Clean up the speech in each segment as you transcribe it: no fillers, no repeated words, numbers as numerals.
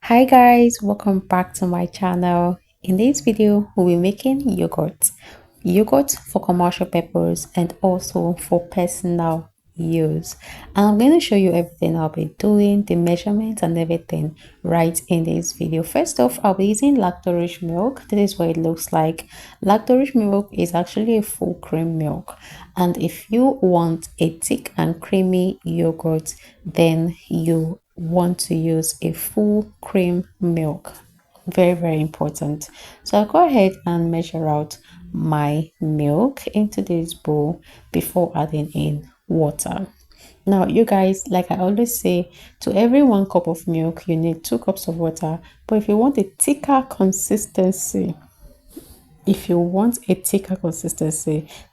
Hi guys, welcome back to my channel. In this video we'll be making yogurt for commercial purpose and also for personal use. And I'm going to show you everything I'll be doing, the measurements and everything right in this video. First off, I'll be using lactose milk. This is what it looks like. Lactose milk is actually a full cream milk, and if you want a thick and creamy yogurt, then you want to use a full cream milk. Very important. So I'll go ahead and measure out my milk into this bowl before adding in water. Now you guys, like I always say, to every 1 cup of milk you need 2 cups of water. But if you want a thicker consistency,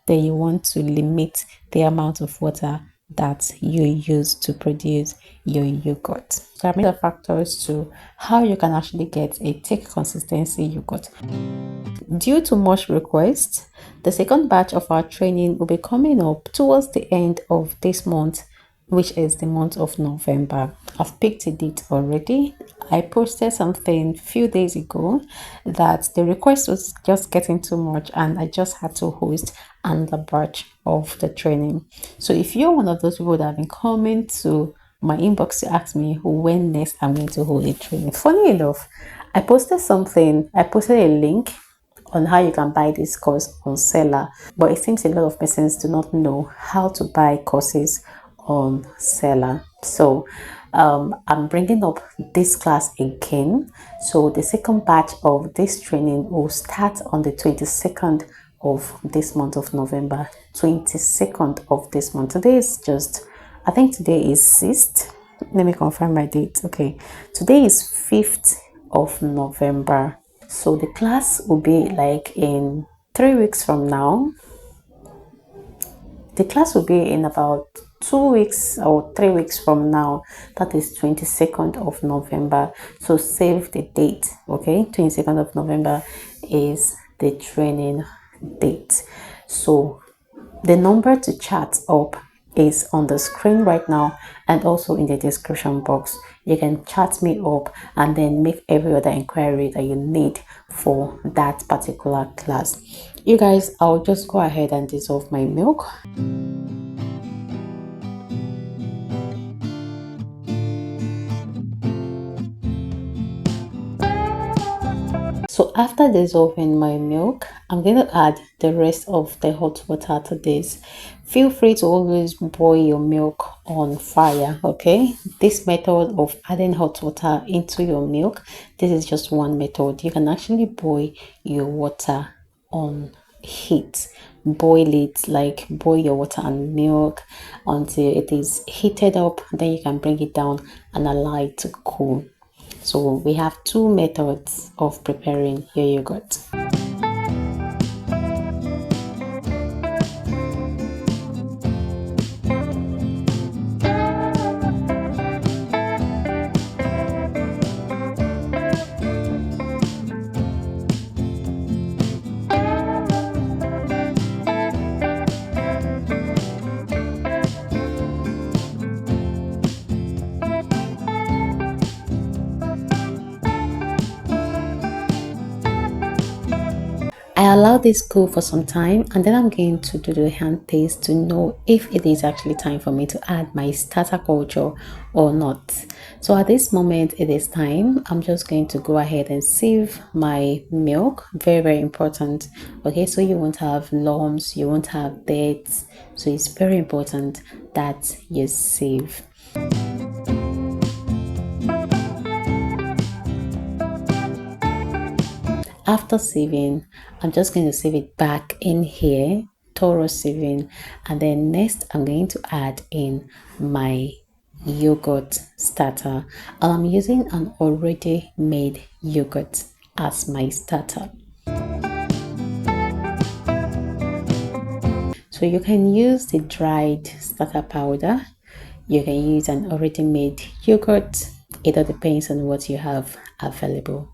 then you want to limit the amount of water that you use to produce your yogurt. So I made the factors to how you can actually get a thick consistency yogurt. Due to much request, the second batch of our training will be coming up towards the end of this month, which is the month of November. I've picked a date already. I posted something a few days ago that the request was just getting too much and I just had to host another batch of the training. So if you're one of those people that have been coming to my inbox to ask me when next I'm going to hold a training, funny enough, I posted a link on how you can buy this course on Seller, but it seems a lot of persons do not know how to buy courses on Seller. So I'm bringing up this class again. So the second batch of this training will start on the 22nd of this month of November. 22nd of this month. Today is just, I think today is 6th. Let me confirm my date. Okay, today is 5th of November. So the class will be like in 3 weeks from now. The class will be in about 2 weeks or 3 weeks from now. That is 22nd of November. So save the date. Okay, 22nd of November is the training date. So the number to chat up is on the screen right now and also in the description box. You can chat me up and then make every other inquiry that you need for that particular class. You guys, I'll just go ahead and dissolve my milk. So after dissolving my milk, I'm going to add the rest of the hot water to this. Feel free to always boil your milk on fire, okay? This method of adding hot water into your milk, this is just one method. You can actually boil your water on heat. Boil it, like boil your water and milk until it is heated up. Then you can bring it down and allow it to cool. So we have two methods of preparing your yogurt. I allow this cool for some time and then I'm going to do the hand taste to know if it is actually time for me to add my starter culture or not. So at this moment it is time. I'm just going to go ahead and sieve my milk. Very important. Okay, so you won't have lumps, you won't have beds. So it's very important that you sieve. After sieving, I'm just going to sieve it back in here, thorough sieving, and then next I'm going to add in my yogurt starter. I'm using an already made yogurt as my starter. So you can use the dried starter powder, you can use an already made yogurt. It all depends on what you have available.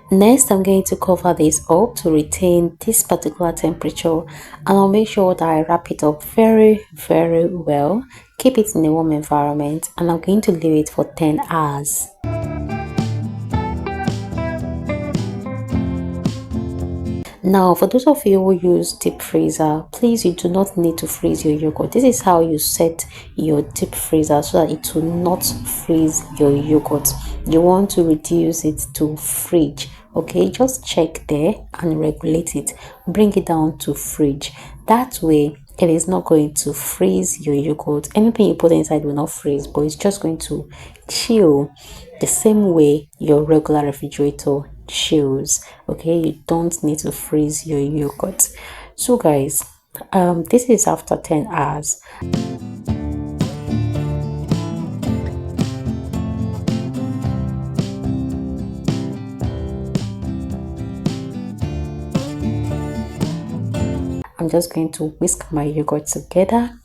Next, I'm going to cover this up to retain this particular temperature, and I'll make sure that I wrap it up very well. Keep it in a warm environment, and I'm going to leave it for 10 hours. Now, for those of you who use deep freezer, please, you do not need to freeze your yogurt. This is how you set your deep freezer so that it will not freeze your yogurt. You want to reduce it to fridge. Okay, just check there and regulate it. Bring it down to fridge. That way, it is not going to freeze your yogurt. Anything you put inside will not freeze, but it's just going to chill the same way your regular refrigerator chills. Okay, you don't need to freeze your yogurt. So guys, this is after 10 hours. I'm just going to whisk my yogurt together.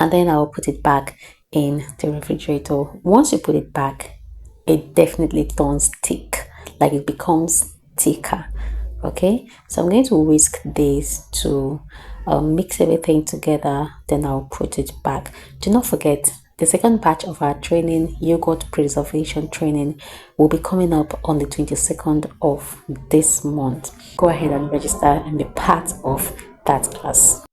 And then I'll put it back in the refrigerator. Once you put it back, it definitely turns thick, like it becomes thicker. Okay, so I'm going to whisk this to mix everything together, then I'll put it back. Do not forget, the second batch of our training, yogurt preservation training, will be coming up on the 22nd of this month. Go ahead and register and be part of that class.